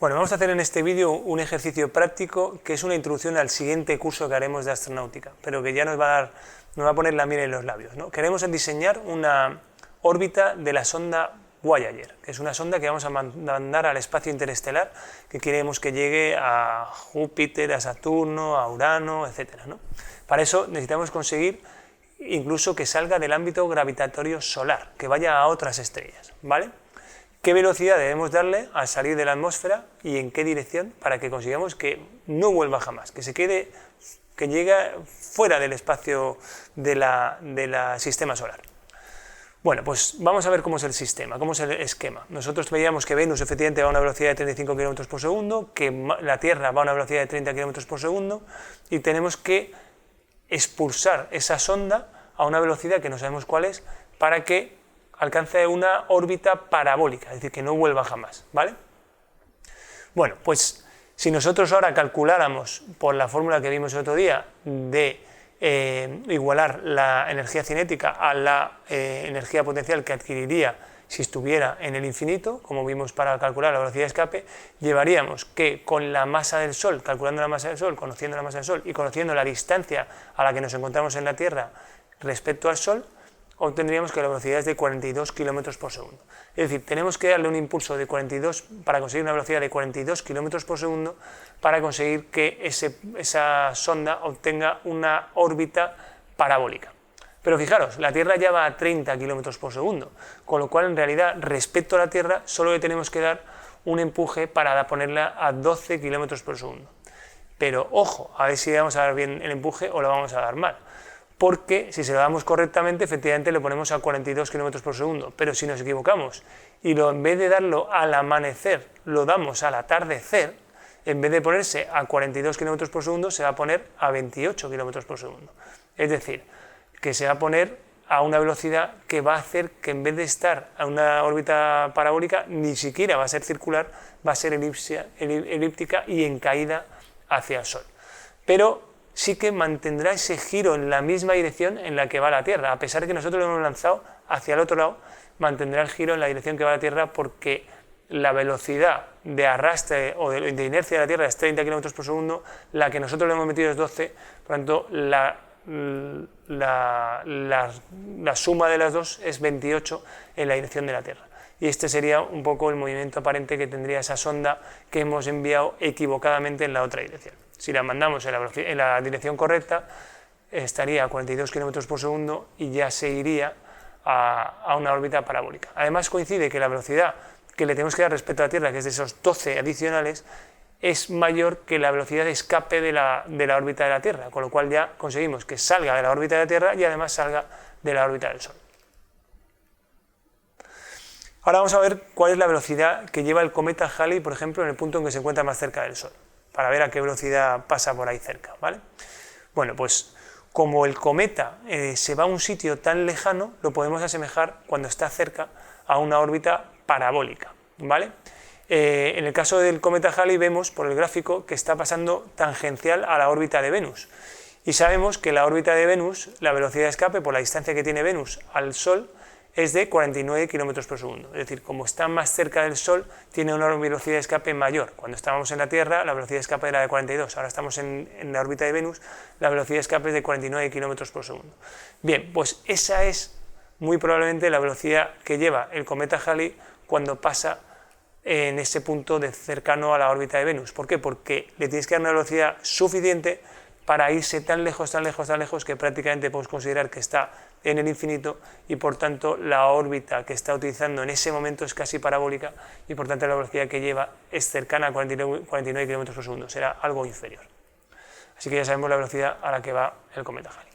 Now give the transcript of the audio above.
Bueno, vamos a hacer en este vídeo un ejercicio práctico que es una introducción al siguiente curso que haremos de astronáutica, pero que ya nos va a poner la miel en los labios, ¿no? Queremos diseñar una órbita de la sonda Voyager, que es una sonda que vamos a mandar al espacio interestelar, que queremos que llegue a Júpiter, a Saturno, a Urano, etc., ¿no? Para eso necesitamos conseguir incluso que salga del ámbito gravitatorio solar, que vaya a otras estrellas, ¿vale? ¿Qué velocidad debemos darle al salir de la atmósfera y en qué dirección para que consigamos que no vuelva jamás, que se quede, que llegue fuera del espacio del sistema solar? Bueno, pues vamos a ver cómo es el sistema, cómo es el esquema. Nosotros veíamos que Venus efectivamente va a una velocidad de 35 km por segundo, que la Tierra va a una velocidad de 30 km por segundo y tenemos que expulsar esa sonda a una velocidad que no sabemos cuál es para que alcance una órbita parabólica, es decir, que no vuelva jamás, ¿vale? Bueno, pues si nosotros ahora calculáramos por la fórmula que vimos el otro día de igualar la energía cinética a la energía potencial que adquiriría si estuviera en el infinito, como vimos para calcular la velocidad de escape, llevaríamos que con la masa del Sol, calculando la masa del Sol, conociendo la masa del Sol y conociendo la distancia a la que nos encontramos en la Tierra respecto al Sol, obtendríamos que la velocidad es de 42 km por segundo. Es decir, tenemos que darle un impulso de 42 para conseguir una velocidad de 42 km por segundo para conseguir que esa sonda obtenga una órbita parabólica. Pero fijaros, la Tierra ya va a 30 km por segundo, con lo cual en realidad respecto a la Tierra solo le tenemos que dar un empuje para ponerla a 12 km por segundo. Pero ojo, a ver si le vamos a dar bien el empuje o lo vamos a dar mal. Porque si se lo damos correctamente, efectivamente lo ponemos a 42 km por segundo, pero si nos equivocamos y en vez de darlo al amanecer, lo damos al atardecer, en vez de ponerse a 42 km por segundo, se va a poner a 28 km por segundo. Es decir, que se va a poner a una velocidad que va a hacer que en vez de estar a una órbita parabólica, ni siquiera va a ser circular, va a ser elíptica y en caída hacia el Sol. Pero sí que mantendrá ese giro en la misma dirección en la que va la Tierra, a pesar de que nosotros lo hemos lanzado hacia el otro lado, mantendrá el giro en la dirección que va la Tierra porque la velocidad de arrastre o de inercia de la Tierra es 30 km por segundo, la que nosotros le hemos metido es 12, por lo tanto la suma de las dos es 28 en la dirección de la Tierra. Y este sería un poco el movimiento aparente que tendría esa sonda que hemos enviado equivocadamente en la otra dirección. Si la mandamos en la dirección correcta, estaría a 42 km por segundo y ya se iría a una órbita parabólica. Además coincide que la velocidad que le tenemos que dar respecto a la Tierra, que es de esos 12 adicionales, es mayor que la velocidad de escape de la órbita de la Tierra, con lo cual ya conseguimos que salga de la órbita de la Tierra y además salga de la órbita del Sol. Ahora vamos a ver cuál es la velocidad que lleva el cometa Halley, por ejemplo, en el punto en que se encuentra más cerca del Sol, para ver a qué velocidad pasa por ahí cerca, ¿vale? Bueno, pues como el cometa se va a un sitio tan lejano, lo podemos asemejar cuando está cerca a una órbita parabólica, ¿vale? En el caso del cometa Halley vemos por el gráfico que está pasando tangencial a la órbita de Venus. Y sabemos que la órbita de Venus, la velocidad de escape por la distancia que tiene Venus al Sol, es de 49 km por segundo. Es decir, como está más cerca del Sol, tiene una velocidad de escape mayor. Cuando estábamos en la Tierra, la velocidad de escape era de 42. Ahora estamos en la órbita de Venus, la velocidad de escape es de 49 km por segundo. Bien, pues esa es muy probablemente la velocidad que lleva el cometa Halley cuando pasa en ese punto cercano a la órbita de Venus. ¿Por qué? Porque le tienes que dar una velocidad suficiente para irse tan lejos, tan lejos, tan lejos que prácticamente podemos considerar que está en el infinito y por tanto la órbita que está utilizando en ese momento es casi parabólica y por tanto la velocidad que lleva es cercana a 49 km por segundo, será algo inferior. Así que ya sabemos la velocidad a la que va el cometa Halley.